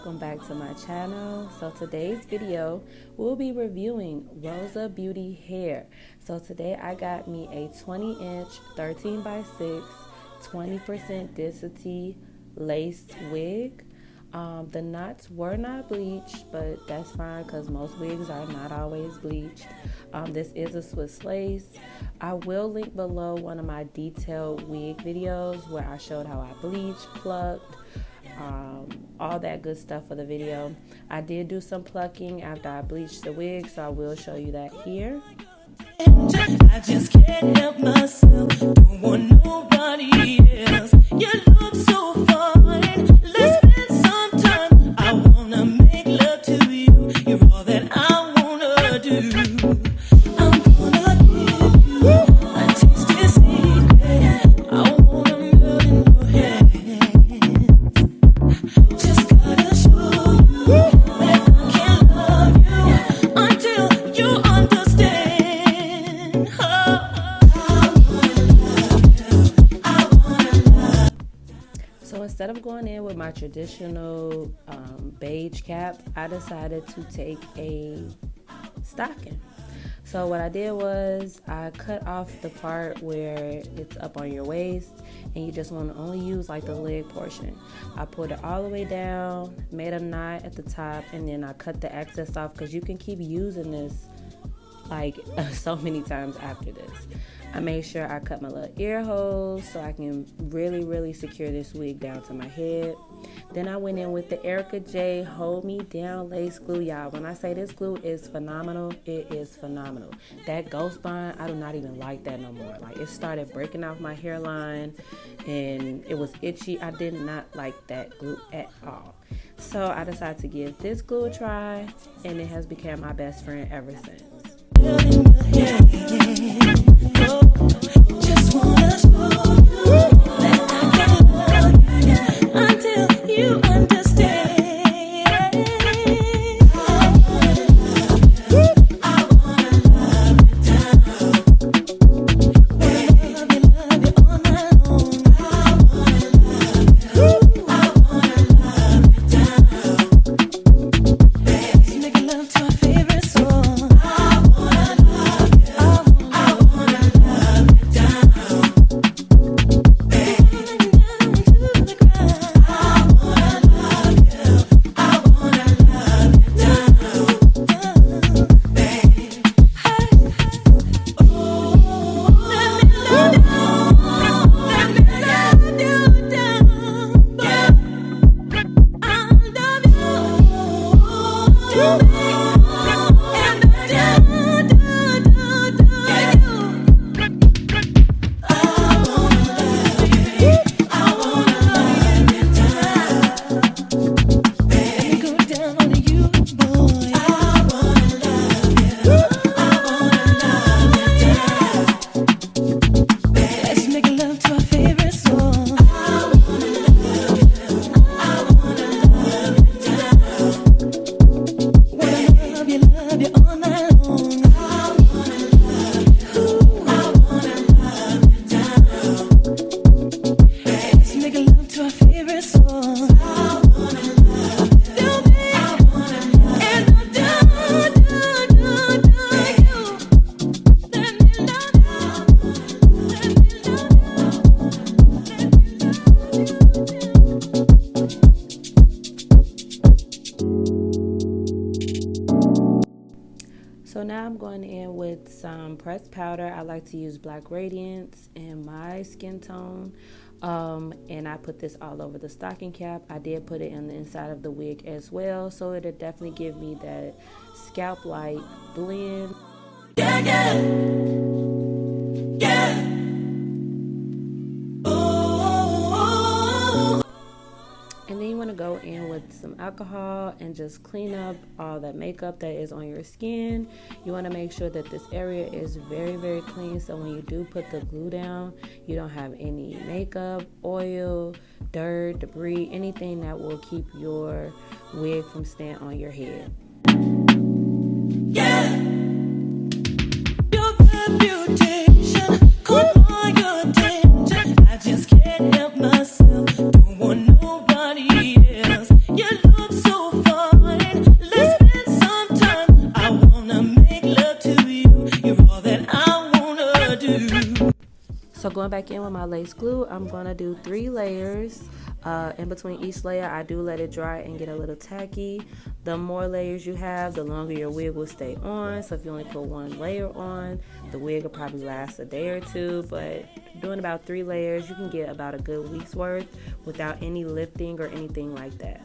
welcome back to my channel. So today's video we'll be reviewing Rosabeauty hair. So today I got me a 20-inch 13x6 20% density laced wig. The knots were not bleached, but that's fine because most wigs are not always bleached. This is a Swiss lace. I will link below one of my detailed wig videos where I showed how I bleached, plucked, all that good stuff for the video. I did do some plucking after I bleached the wig, so I will show you that here. I just can't help myself, don't want nobody else. You look so fine, let's spend some time. I wanna make love to you, you're all that I wanna do. I'm gonna give you a tasty secret. I wanna melt in your hands. Just gotta show you that I can love you until you understand. So instead of going in with my traditional beige cap, I decided to take a stocking. So what I did was I cut off the part where it's up on your waist and you just want to only use like the leg portion. I pulled it all the way down, made a knot at the top, and then I cut the excess off because you can keep using this like so many times after this. I made sure I cut my little ear holes so I can really secure this wig down to my head. Then I went in with the Ericka J Hold Me Down Lace Glue. Y'all, when I say this glue is phenomenal, it is phenomenal. That ghost bond, I do not even like that no more. Like, it started breaking off my hairline and it was itchy. I did not like that glue at all. So I decided to give this glue a try, and it has become my best friend ever since. Just wanna show you that I can love you until you understand. I wanna love you down. Love you all night long. I wanna love you down. Let's make love to our favorite song. So now I'm going in with some pressed powder. I like to use Black Radiance in my skin tone. And I put this all over the stocking cap. I did put it on the inside of the wig as well, so it'll definitely give me that scalp-like blend. Yeah, yeah. Yeah. And then you want to go in with some alcohol and just clean up all that makeup that is on your skin. You want to make sure that this area is very clean, so when you do put the glue down, you don't have any makeup, oil, dirt, debris, anything that will keep your wig from staying on your head. Yeah. Your reputation caught my attention. I just can't help myself, don't want nobody else. You look so So going back in with my lace glue, I'm going to do 3 layers. In between each layer, I do let it dry and get a little tacky. The more layers you have, the longer your wig will stay on. So if you only put 1 layer on, the wig will probably last a day or 2. But doing about 3 layers, you can get about a good week's worth without any lifting or anything like that.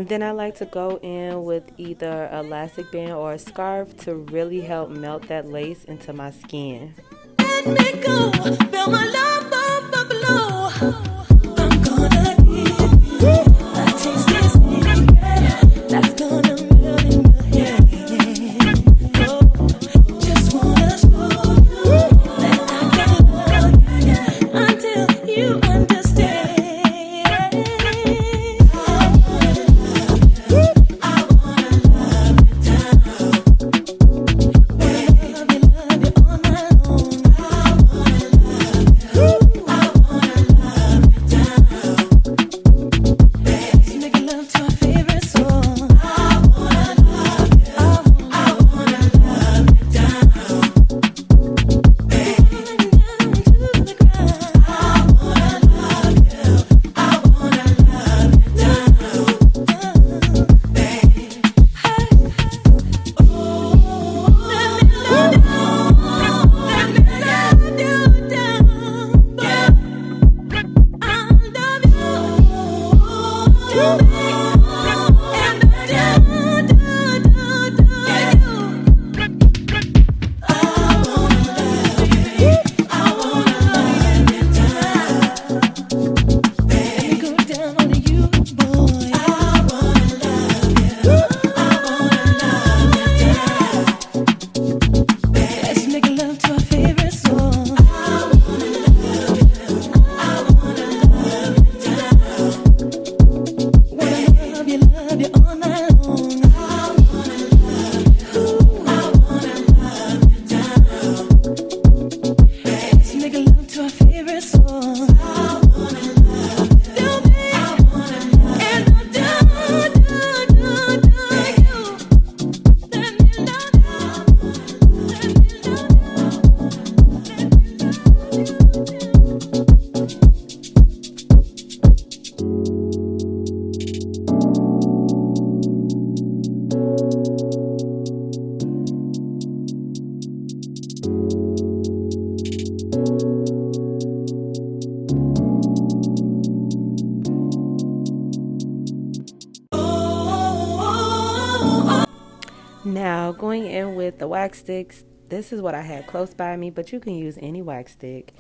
then I like to go in with either elastic band or a scarf to really help melt that lace into my skin. Let me go, feel my love below. I'm gonna give you a tasty secret that's gonna melt in your head. Oh, just wanna show you that I can love you until you understand. Now, going in with the wax sticks, this is what I had close by me, but you can use any wax stick.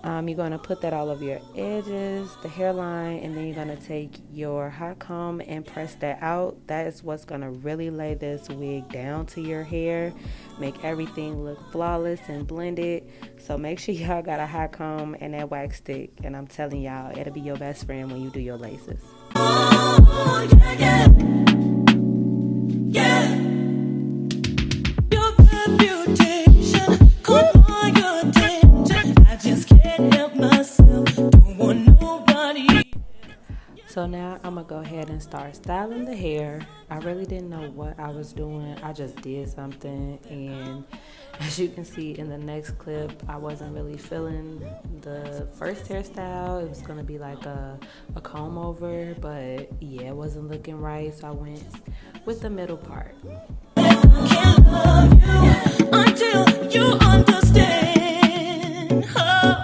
You're going to put that all over your edges, the hairline, and then you're going to take your hot comb and press that out. That is what's going to really lay this wig down to your hair, make everything look flawless and blended. So make sure y'all got a hot comb and that wax stick, and I'm telling y'all, it'll be your best friend when you do your laces. Oh, yeah, yeah. Yeah. Your reputation caught my attention. I just can't help myself. Don't want nobody. So now I'm gonna go ahead and start styling the hair. I really didn't know what I was doing. I just did something, and as you can see in the next clip, I wasn't really feeling the first hairstyle. It was gonna be like a comb over, but yeah, it wasn't looking right, so I went with the middle part. I can't love you until you understand. Oh.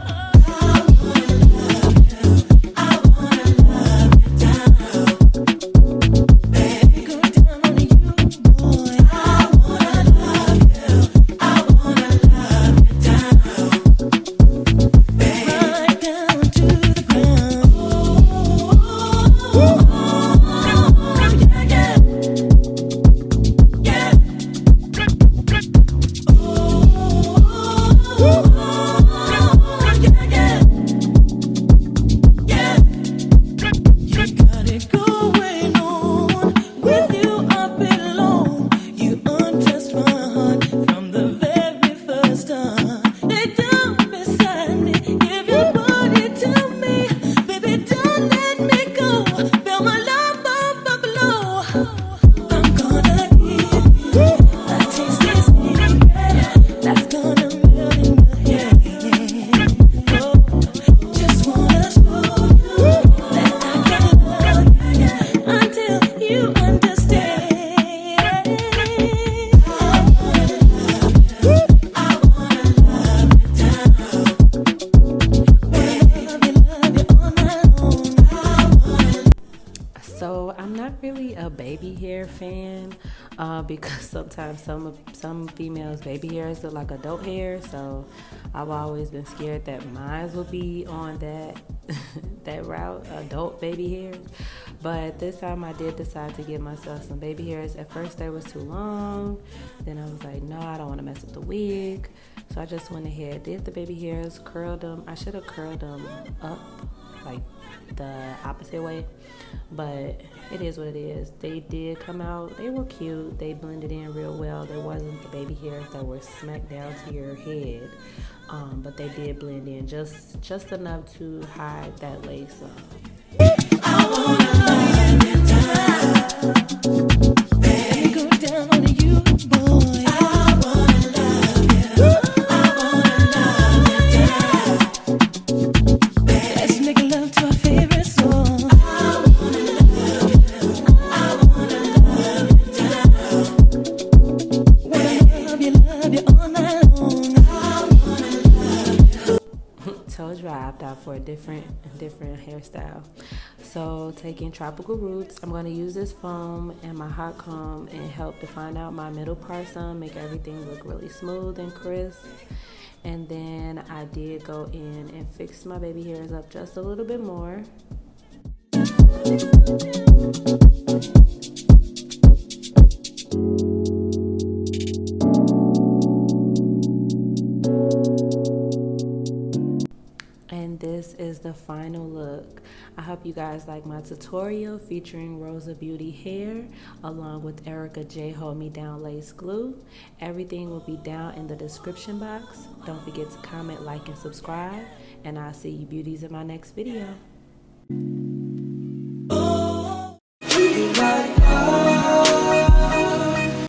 Oh hair fan because sometimes some females' baby hairs look like adult hair, so I've always been scared that mine will be on that that route, adult baby hairs. But this time I did decide to give myself some baby hairs. At first they was too long, then I was like, no, I don't want to mess up the wig, so I just went ahead, did the baby hairs, curled them. I should have curled them up like the opposite way, but it is what it is. They did come out, they were cute, they blended in real well. There wasn't the baby hairs that were smacked down to your head, but they did blend in just enough to hide that lace up. I wanna love you, baby, go down on you, boy. I wanna love you, I wanna love you, baby. Let's make love to our favorite song. I wanna love you, I wanna love you, love you all night long. I wanna love you. Told you I opted out for a different hairstyle. So taking Tropical Roots, I'm going to use this foam and my hot comb and help define out my middle part some, make everything look really smooth and crisp. And then I did go in and fix my baby hairs up just a little bit more. And this is the final look. I hope you guys like my tutorial featuring Rosabeauty hair along with Ericka J Hold Me Down Lace Glue. Everything will be down in the description box. Don't forget to comment, like, and subscribe. And I'll see you beauties in my next video.